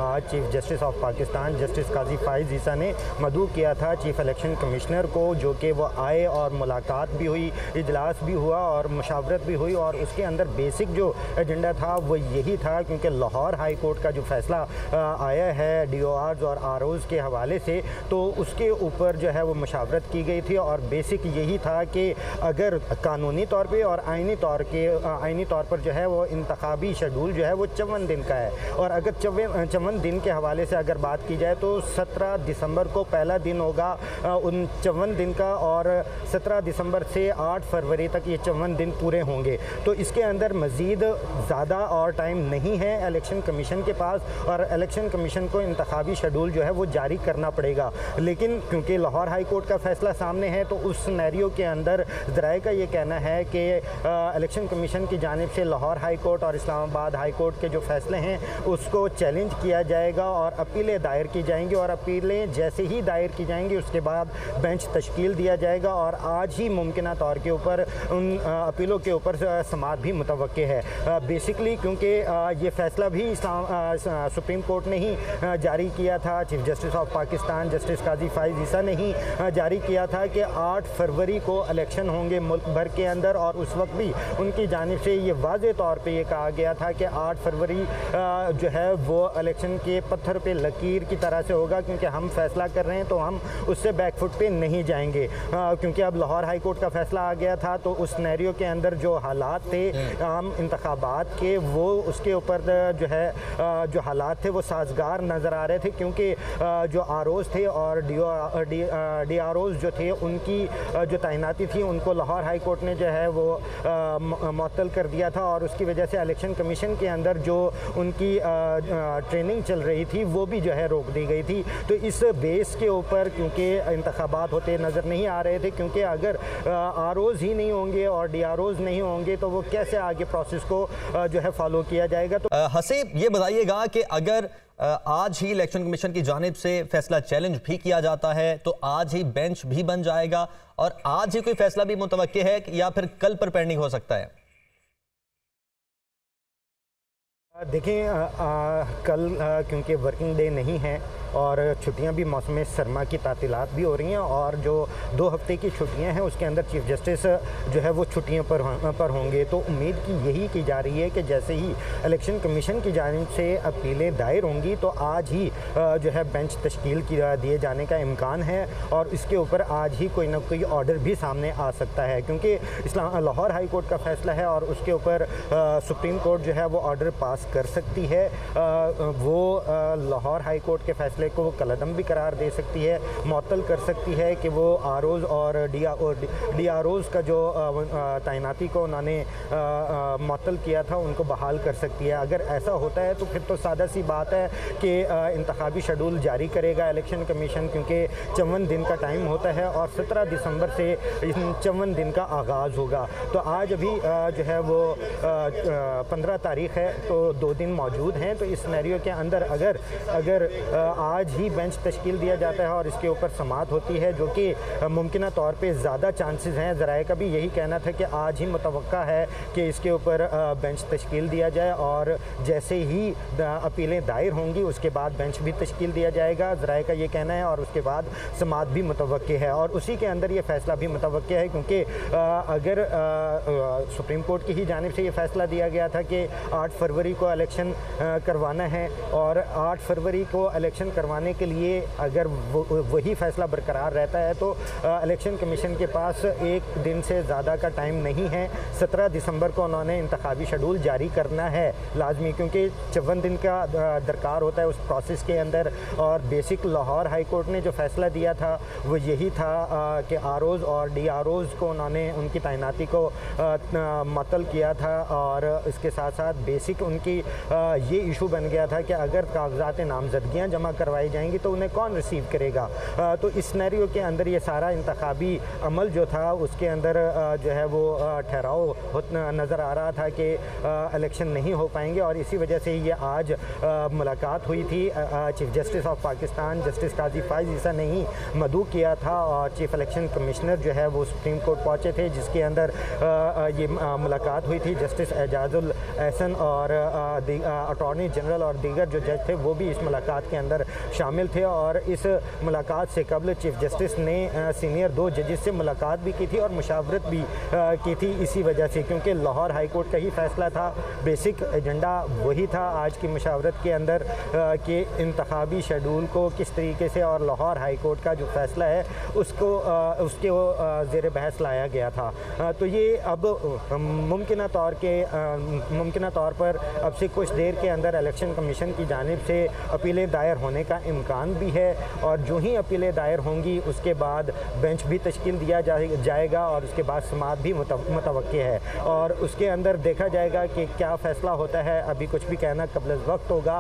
आज chief justice of Pakistan justice Qazi Faez Isa ने मदऊ किया था चीफ इलेक्शन कमिश्नर को, जो कि वो आए और मुलाकात भी हुई, इजलास भी हुआ और मुशावरत भी हुई। और उसके अंदर बेसिक जो एजेंडा था वो यही था, क्योंकि लाहौर हाई कोर्ट का जो फैसला आया है DORs और ROs के हवाले से, तो उसके ऊपर जो है वो मुशावरत की गई थी। और बेसिक यही था कि अगर कानूनी तौर पे और आइनी तौर पर जो है वो इंतखाबी शेड्यूल जो है वो 54 दिन का है, और अगर 54 दिन के हवाले से अगर बात की जाए तो 17 दिसंबर को पहला दिन होगा उन 54 दिन का, और 17 दिसंबर से 8 फरवरी तक ये 54 दिन पूरे होंगे। तो इसके अंदर मज़ीद ज़्यादा और टाइम नहीं है इलेक्शन कमीशन के पास, और इलेक्शन कमीशन को इंतखाबी शेड्यूल जो है वो जारी करना पड़ेगा। लेकिन क्योंकि लाहौर हाई कोर्ट का फैसला सामने है, तो उस सिनेरियो के अंदर ज़राए का ये कहना है कि इलेक्शन कमीशन की जानिब से लाहौर हाई कोर्ट और इस्लामाबाद हाई कोर्ट के जो फैसले हैं उसको चैलेंज किया जाएगा और अपीलें दायर की जाएंगी, और अपीलें जैसे ही दायर की जाएंगी उसके बाद बेंच तश्कील दिया जाएगा, और आज ही मुमकिना तौर के ऊपर उन अपीलों के ऊपर समाअत भी मुतवक्के है। बेसिकली क्योंकि ये फ़ैसला भी सुप्रीम कोर्ट ने ही जारी किया था, chief justice of Pakistan justice Qazi Faez Isa ने ही जारी किया था कि 8 फरवरी को इलेक्शन होंगे मुल्क भर के अंदर, और उस वक्त भी उनकी जानिब से ये वाज़े तौर पे ये कहा गया था कि 8 फरवरी जो है वो इलेक्शन के पत्थर पे लकीर की तरह से होगा, क्योंकि हम फैसला कर रहे हैं तो हम उससे बैकफुट पे नहीं जाएंगे। क्योंकि अब लाहौर हाई कोर्ट का फैसला आ गया था, तो उस सिनेरियो के अंदर जो हालात थे आम इंतखाबात के, वो उसके ऊपर जो है जो हालात थे वो साजगार नज़र आ रहे थे, क्योंकि जो ROs थे और DROs जो थे उनकी जो तैनाती थी उनको लाहौर हाई कोर्ट ने जो है वो मुअत्तल कर दिया था, और उसकी वजह से इलेक्शन कमीशन के अंदर जो उनकी ट्रेनिंग चल रही थी वो भी जो है रोक दी गई थी। तो इस बेस के ऊपर क्योंकि इंतखाबात होते नज़र नहीं आ रहे थे, क्योंकि अगर ROs ही नहीं होंगे और DROs नहीं होंगे तो वो कैसे आगे प्रोसेस को जो है फॉलो किया जाएगा। तो हसीब, ये बताइएगा कि अगर आज ही इलेक्शन कमीशन की जानिब से फैसला चैलेंज भी किया जाता है तो आज ही बेंच भी बन जाएगा, और आज ही कोई फैसला भी मुतवक्के है या फिर कल पर पेंडिंग हो सकता है? देखें, कल क्योंकि वर्किंग डे नहीं है और छुट्टियां भी मौसम सरमा की तातीलात भी हो रही हैं, और जो 2 हफ्ते की छुट्टियां हैं उसके अंदर चीफ जस्टिस जो है वो छुट्टियों पर होंगे। तो उम्मीद की यही की जा रही है कि जैसे ही इलेक्शन कमीशन की जानिब से अपीलें दायर होंगी तो आज ही जो है बेंच तश्कील दिए जाने का इम्कान है, और इसके ऊपर आज ही कोई ना कोई ऑर्डर भी सामने आ सकता है, क्योंकि लाहौर हाई कोर्ट का फैसला है और उसके ऊपर सुप्रीम कोर्ट जो है वो ऑर्डर पास कर सकती है। वो लाहौर हाई कोर्ट के फैसले को वो कलअदम भी करार दे सकती है, मुअत्तल कर सकती है कि वो ROs और DROs का जो तैनाती को उन्होंने मुअत्तल किया था उनको बहाल कर सकती है। अगर ऐसा होता है तो फिर तो सादा सी बात है कि इंतखाबी शेड्यूल जारी करेगा इलेक्शन कमीशन, क्योंकि 54 दिन का टाइम होता है और 17 दिसंबर से इन 54 दिन का आगाज़ होगा। तो आज अभी जो है वो 15 तारीख़ है, तो 2 दिन मौजूद हैं। तो इस सिनेरियो के अंदर अगर आज ही बेंच तश्कील दिया जाता है और इसके ऊपर समाअत होती है, जो कि मुमकिना तौर पे ज़्यादा चांसेस हैं, ज़राए का भी यही कहना था कि आज ही मुतवक्का है कि इसके ऊपर बेंच तश्कील दिया जाए, और जैसे ही अपीलें दायर होंगी उसके बाद बेंच भी तश्कील दिया जाएगा, ज़राए का ये कहना है, और उसके बाद समाअत भी मुतवक्के है, और उसी के अंदर ये फ़ैसला भी मुतवक्के है, क्योंकि अगर सुप्रीम कोर्ट की ही जानिब से ये फ़ैसला दिया गया था कि 8 फरवरी को इलेक्शन करवाना है, और 8 फरवरी को इलेक्शन करवाने के लिए अगर वही फ़ैसला बरकरार रहता है तो इलेक्शन कमीशन के पास 1 दिन से ज़्यादा का टाइम नहीं है। 17 दिसंबर को उन्होंने इंतखाबी शेड्यूल जारी करना है लाजमी, क्योंकि 54 दिन का दरकार होता है उस प्रोसेस के अंदर। और बेसिक लाहौर हाई कोर्ट ने जो फ़ैसला दिया था वो यही था कि ROs और DROs को उन्होंने उनकी तैनाती को मुअत्तल किया था, और इसके साथ साथ बेसिक उनकी ये इशू बन गया था कि अगर कागजात नामजदगियाँ जमा करवाई जाएंगी तो उन्हें कौन रिसीव करेगा। तो इस सिनेरियो के अंदर ये सारा इंतखाबी अमल जो था उसके अंदर जो है वो ठहराव नज़र आ रहा था कि इलेक्शन नहीं हो पाएंगे, और इसी वजह से ये आज मुलाकात हुई थी। Chief justice of Pakistan justice Qazi Faez Isa ने ही मदऊ किया था और चीफ इलेक्शन कमिश्नर जो है वो सुप्रीम कोर्ट पहुँचे थे, जिसके अंदर ये मुलाकात हुई थी। जस्टिस एजाजुल एहसन और अटॉर्नी जनरल और दीगर जो जज थे वो भी इस मुलाकात के अंदर शामिल थे, और इस मुलाकात से कबल चीफ जस्टिस ने सीनियर 2 जजेस से मुलाकात भी की थी और मुशावरत भी की थी, इसी वजह से क्योंकि लाहौर हाई कोर्ट का ही फैसला था, बेसिक एजेंडा वही था आज की मुशावरत के अंदर कि इंतखाबी शेड्यूल को किस तरीके से और लाहौर हाई कोर्ट का जो फैसला है उसको उसके ज़ेर बहस लाया गया था। तो ये अब मुमकिन तौर पर अब से कुछ देर के अंदर इलेक्शन कमीशन की जानिब से अपीलें दायर होने का इम्कान भी है, और जो ही अपीलें दायर होंगी उसके बाद बेंच भी तश्कील दिया जाएगा और उसके बाद समाअत भी मुतवक्के है, और उसके अंदर देखा जाएगा कि क्या फ़ैसला होता है। अभी कुछ भी कहना कब्ल वक्त होगा।